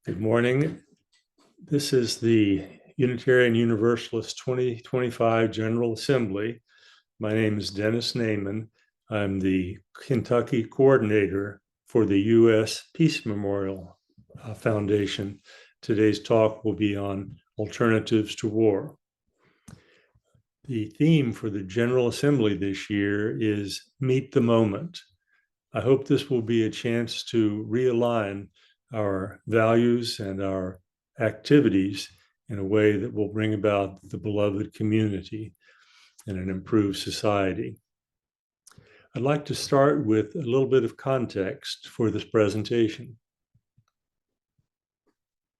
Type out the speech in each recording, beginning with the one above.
Good morning. This is the Unitarian Universalist 2025 General Assembly. My name is Dennis Naiman. I'm the Kentucky coordinator for the U.S. Peace Memorial Foundation. Today's talk will be on alternatives to war. The theme for the General Assembly this year is Meet the Moment. I hope this will be a chance to realign our values and our activities in a way that will bring about the beloved community and an improved society. I'd like to start with a little bit of context for this presentation.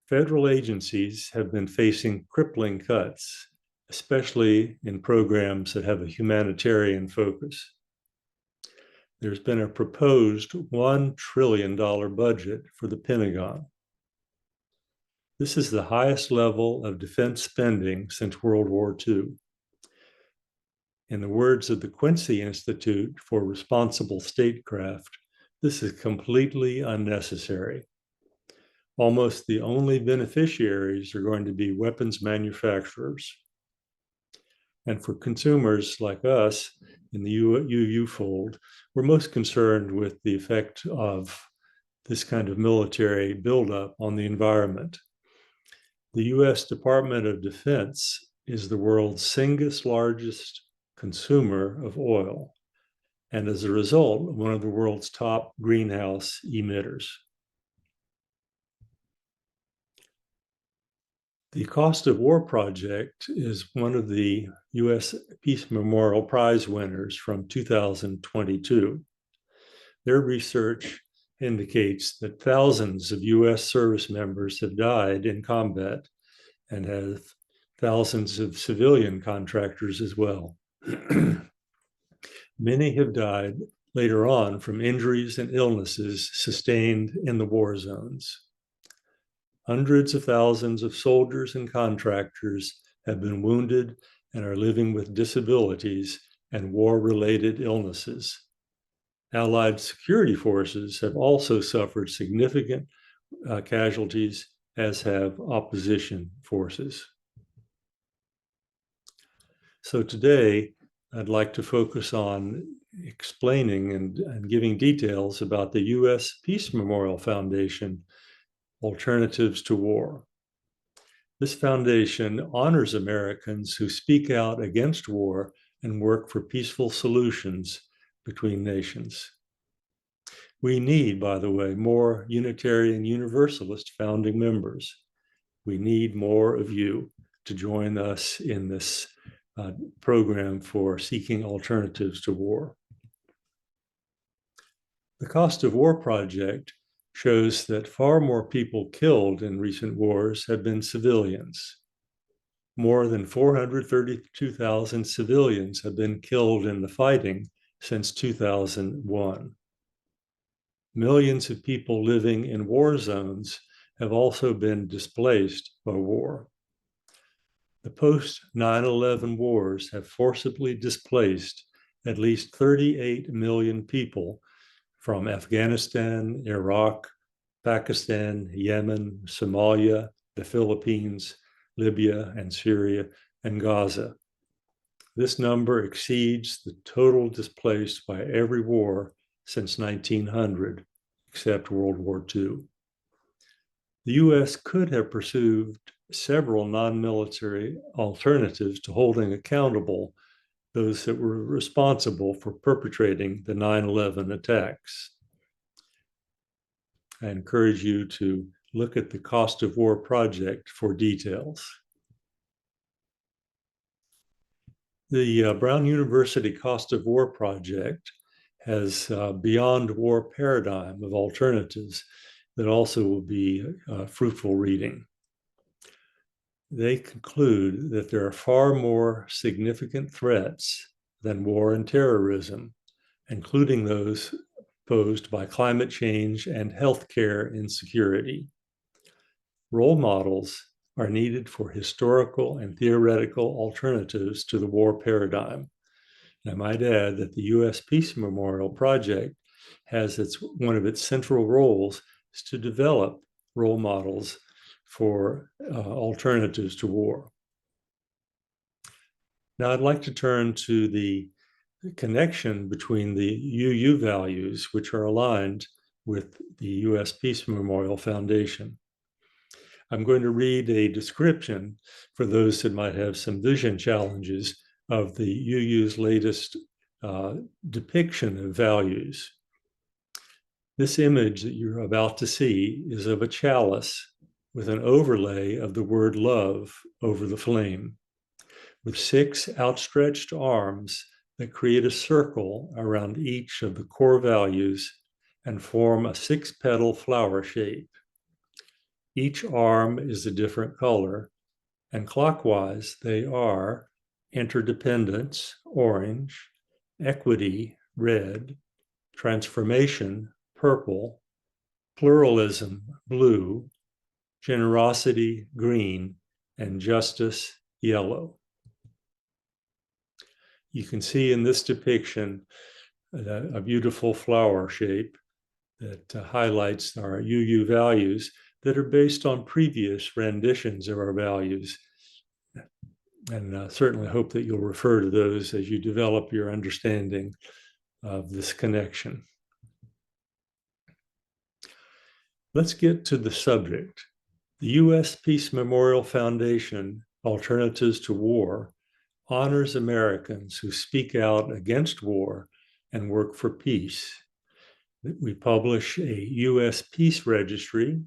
Federal agencies have been facing crippling cuts, especially in programs that have a humanitarian focus. There's been a proposed $1 trillion budget for the Pentagon. This is the highest level of defense spending since World War II. In the words of the Quincy Institute for Responsible Statecraft, this is completely unnecessary. Almost the only beneficiaries are going to be weapons manufacturers. And for consumers like us in the UU fold, we're most concerned with the effect of this kind of military buildup on the environment. The US Department of Defense is the world's single largest consumer of oil, and as a result, one of the world's top greenhouse emitters. The Cost of War Project is one of the U.S. Peace Memorial Prize winners from 2022. Their research indicates that thousands of U.S. service members have died in combat and have thousands of civilian contractors as well. Many have died later on from injuries and illnesses sustained in the war zones. Hundreds of thousands of soldiers and contractors have been wounded and are living with disabilities and war-related illnesses. Allied security forces have also suffered significant casualties, as have opposition forces. So today, I'd like to focus on explaining and giving details about the U.S. Peace Memorial Foundation, Alternatives to War. This foundation honors Americans who speak out against war and work for peaceful solutions between nations. We need, by the way, more Unitarian Universalist founding members. We need more of you to join us in this program for seeking alternatives to war. The Cost of War Project shows that far more people killed in recent wars have been civilians. More than 432,000 civilians have been killed in the fighting since 2001. Millions of people living in war zones have also been displaced by war. The post-9/11 wars have forcibly displaced at least 38 million people from Afghanistan, Iraq, Pakistan, Yemen, Somalia, the Philippines, Libya, and Syria, and Gaza. This number exceeds the total displaced by every war since 1900, except World War II. The U.S. could have pursued several non-military alternatives to holding accountable those that were responsible for perpetrating the 9/11 attacks. I encourage you to look at the Cost of War Project for details. The Brown University Cost of War Project has a beyond war paradigm of alternatives that also will be fruitful reading. They conclude that there are far more significant threats than war and terrorism, including those posed by climate change and healthcare insecurity. Role models are needed for historical and theoretical alternatives to the war paradigm. And I might add that the U.S. Peace Memorial Project has one of its central roles is to develop role models for alternatives to war. Now, I'd like to turn to the connection between the UU values, which are aligned with the U.S. Peace Memorial Foundation. I'm going to read a description for those that might have some vision challenges of the UU's latest depiction of values. This image that you're about to see is of a chalice with an overlay of the word love over the flame, with 6 outstretched arms that create a circle around each of the core values and form a 6-petal flower shape. Each arm is a different color, and clockwise they are interdependence, orange, equity, red, transformation, purple, pluralism, blue, generosity, green, and justice, yellow. You can see in this depiction a beautiful flower shape that highlights our UU values that are based on previous renditions of our values. And certainly hope that you'll refer to those as you develop your understanding of this connection. Let's get to the subject. The U.S. Peace Memorial Foundation, Alternatives to War, honors Americans who speak out against war and work for peace. We publish a U.S. Peace Registry,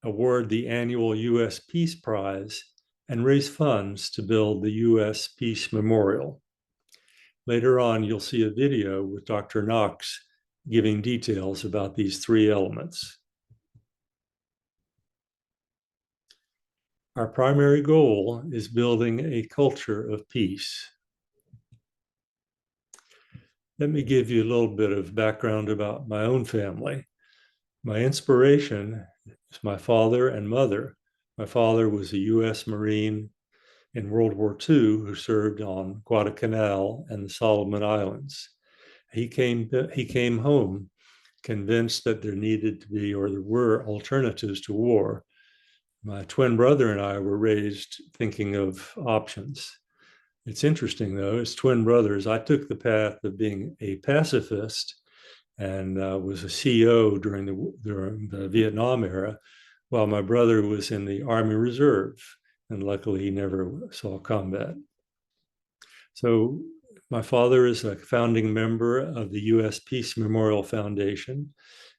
award the annual U.S. Peace Prize, and raise funds to build the U.S. Peace Memorial. Later on, you'll see a video with Dr. Knox giving details about these 3 elements. Our primary goal is building a culture of peace. Let me give you a little bit of background about my own family. My inspiration is my father and mother. My father was a U.S. Marine in World War II who served on Guadalcanal and the Solomon Islands. He came home convinced that there needed to be, or there were, alternatives to war. My twin brother and I were raised thinking of options. It's interesting, though, as twin brothers, I took the path of being a pacifist and was a CO during the Vietnam era, while my brother was in the Army Reserve, and luckily he never saw combat. So my father is a founding member of the U.S. Peace Memorial Foundation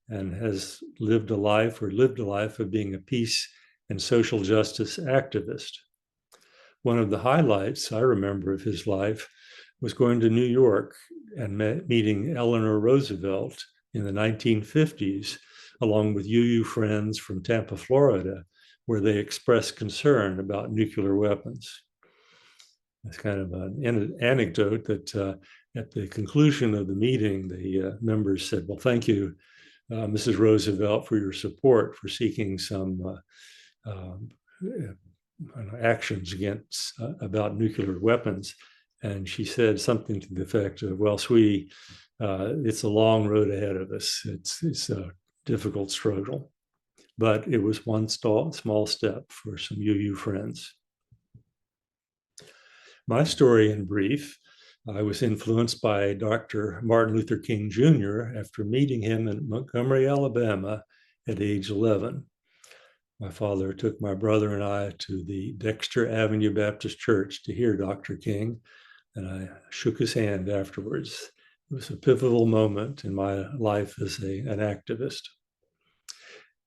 and has lived a life of being a peace and social justice activist. One of the highlights I remember of his life was going to New York and meeting Eleanor Roosevelt in the 1950s, along with UU friends from Tampa, Florida, where they expressed concern about nuclear weapons. It's kind of an anecdote that at the conclusion of the meeting, the members said, well, thank you, Mrs. Roosevelt, for your support for seeking some actions against about nuclear weapons. And she said something to the effect of, well, sweetie, it's a long road ahead of us. It's a difficult struggle, but it was one small step for some UU friends. My story in brief, I was influenced by Dr. Martin Luther King Jr. after meeting him in Montgomery, Alabama at age 11. My father took my brother and I to the Dexter Avenue Baptist Church to hear Dr. King, and I shook his hand afterwards. It was a pivotal moment in my life as an activist.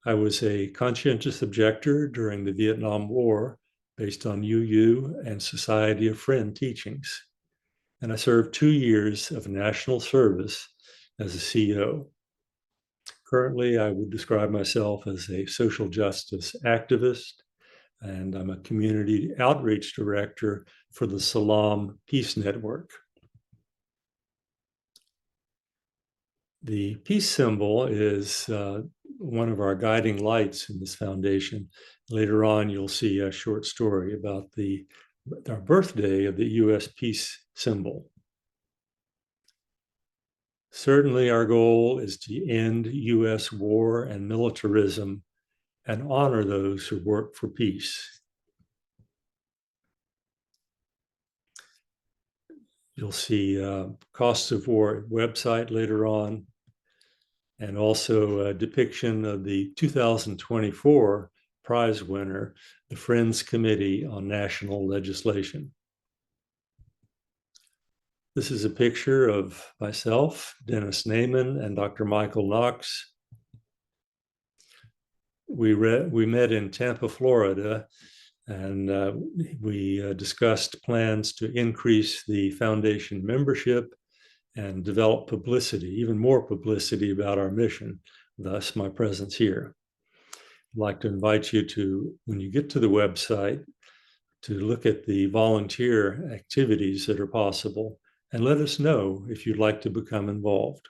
I was a conscientious objector during the Vietnam War based on UU and Society of Friends teachings, and I served 2 years of national service as a CO. Currently, I would describe myself as a social justice activist, and I'm a community outreach director for the Salam Peace Network. The peace symbol is one of our guiding lights in this foundation. Later on, you'll see a short story about our birthday of the U.S. peace symbol. Certainly, our goal is to end U.S. war and militarism and honor those who work for peace. You'll see Costs of War website later on, and also a depiction of the 2024 prize winner, the Friends Committee on National Legislation. This is a picture of myself, Dennis Naiman, and Dr. Michael Knox. We met in Tampa, Florida, and we discussed plans to increase the foundation membership and develop publicity, even more publicity about our mission, thus my presence here. I'd like to invite you to, when you get to the website, to look at the volunteer activities that are possible and let us know if you'd like to become involved.